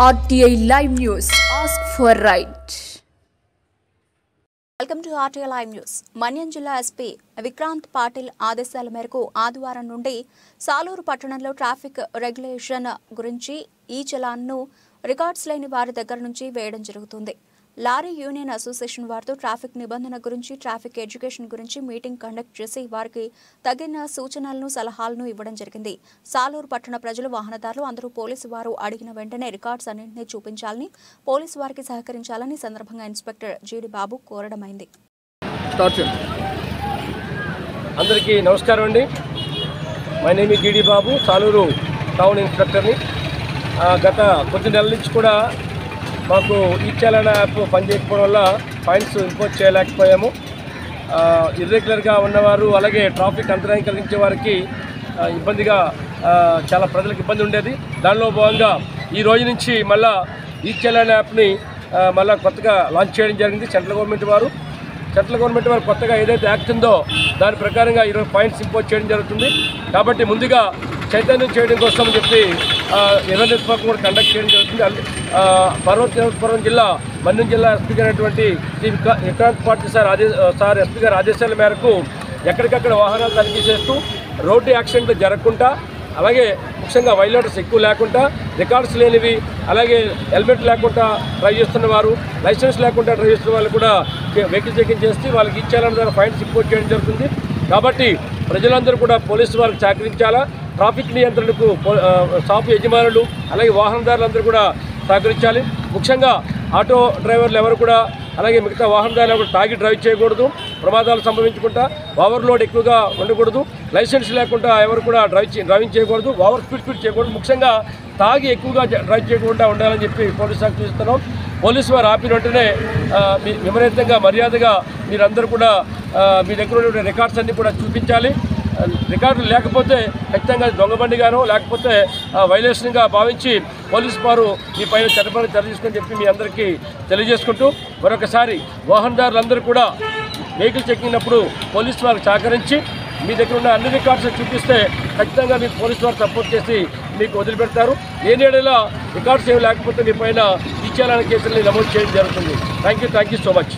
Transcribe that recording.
RTI Live News. Ask for right. Welcome to RTI Live News. మన్యం జిల్లా SP Vikrant Patil ఆదేశాల మేరకు ఆదివారం నుండి సాలూరు పట్టణంలో ట్రాఫిక్ రెగ్యులేషన్ గురించి ఈ చలాన్ను రికార్డ్స్ లేని వారి దగ్గర నుంచి వేయడం జరుగుతుంది. లారీ యూనియన్ అసోసియేషన్ వారితో ట్రాఫిక్ నిబంధన గురించి, ట్రాఫిక్ ఎడ్యుకేషన్ గురించి మీటింగ్ కండక్ట్ చేసి వారికి తగిన సూచనలను, సలహాలను ఇవ్వడం జరిగింది. సాలూరు పట్టణ ప్రజలు, వాహనదారులు అందరూ పోలీసు వారు అడిగిన వెంటనే రికార్డ్స్ అన్నింటినీ చూపించాలని, పోలీసు వారికి సహకరించాలని సందర్భంగా ఇన్స్పెక్టర్ జీడి బాబు కోరడమైంది. అందరికీ నమస్కారం అండి. మై నేమ్ ఈజ్ జీడి బాబు, సాలూరు టౌన్ ఇన్స్పెక్టర్ని. గత కొద్ది నెలల నుంచి కూడా మాకు ఈ చలానా యాప్ పనిచేయకపోవడం వల్ల ఫైన్స్ ఇంపోజ్ చేయలేకపోయాము. ఇర్రెగ్యులర్గా ఉన్నవారు, అలాగే ట్రాఫిక్ అంతరాయం కలిగించే వారికి ఇబ్బందిగా, చాలా ప్రజలకు ఇబ్బంది ఉండేది. దానిలో భాగంగా ఈ రోజు నుంచి మళ్ళా ఈ చలానా యాప్ని మళ్ళీ కొత్తగా లాంచ్ చేయడం జరిగింది. సెంట్రల్ గవర్నమెంట్ వారు కొత్తగా ఏదైతే యాక్ట్ ఉందో దాని ప్రకారంగా 20 పాయింట్స్ ఇంపోజ్ చేయడం జరుగుతుంది. కాబట్టి ముందుగా చైతన్యం చేయడం కోసం చెప్పి అవేర్నెస్ ప్రోగ్రాం కూడా కండక్ట్ చేయడం జరుగుతుంది. పర్వతపురం జిల్లా, మన్యం జిల్లా ఎస్పీ గారైనటువంటి శ్రీ విక్రాంత్ పాటిల్ సార్ ఎస్పీ గారి ఆదేశాల మేరకు ఎక్కడికక్కడ వాహనాలు తనిఖీ చేస్తూ రోడ్డు యాక్సిడెంట్లు జరగకుండా, అలాగే ముఖ్యంగా వైలేటర్స్ ఎక్కువ లేకుండా, రికార్డ్స్ లేనివి, అలాగే హెల్మెట్ లేకుండా డ్రైవ్ చేస్తున్న వారు, లైసెన్స్ లేకుండా డ్రైవ్ చేస్తున్న వాళ్ళు కూడా వెహికల్ చెకింగ్ చేసి వాళ్ళకి ఇచ్చేయాలన్న ద్వారా ఫైన్స్ ఇంపోజ్ చేయడం జరుగుతుంది. కాబట్టి ప్రజలందరూ కూడా పోలీసు వారికి సహకరించాలా. ట్రాఫిక్ నియంత్రణకు షాపు యజమానులు, అలాగే వాహనదారులందరూ కూడా సహకరించాలి. ముఖ్యంగా ఆటో డ్రైవర్లు ఎవరు కూడా, అలాగే మిగతా వాహనదారులు ఎవరు తాగి డ్రైవ్ చేయకూడదు. ప్రమాదాలు సంభవించకుండా ఓవర్లోడ్ ఎక్కువగా ఉండకూడదు. లైసెన్స్ లేకుండా ఎవరు కూడా డ్రైవింగ్ చేయకూడదు. ఓవర్ స్పీడ్ చేయకూడదు. ముఖ్యంగా తాగి ఎక్కువగా డ్రైవ్ చేయకుండా ఉండాలని చెప్పి పోలీసు శాఖ చూస్తున్నాం. పోలీసు వారు ఆపిన వెంటనే విపరీతంగా, మర్యాదగా మీరందరూ కూడా మీ దగ్గర ఉన్న రికార్డ్స్ అన్నీ కూడా చూపించాలి. రికార్డులు లేకపోతే ఖచ్చితంగా దొంగబండిగానో లేకపోతే వైలేషన్గా భావించి పోలీసు వారు మీ పైన చట్టపరమైన చర్య తీసుకొని చెప్పి మీ అందరికీ తెలియజేసుకుంటూ, మరొకసారి వాహనదారులందరూ కూడా వెహికల్ చెక్కినప్పుడు పోలీసు వారికి సహకరించి మీ దగ్గర ఉన్న అన్ని రికార్డ్స్ చూపిస్తే ఖచ్చితంగా మీకు పోలీసు వారు సపోర్ట్ చేసి మీకు వదిలిపెడతారు. ఏనేడలా రికార్డ్స్ ఏమి లేకపోతే మీ పైన ఇచ్చేయాలనే కేసుల్ని నమోదు చేయడం జరుగుతుంది. Thank you so much.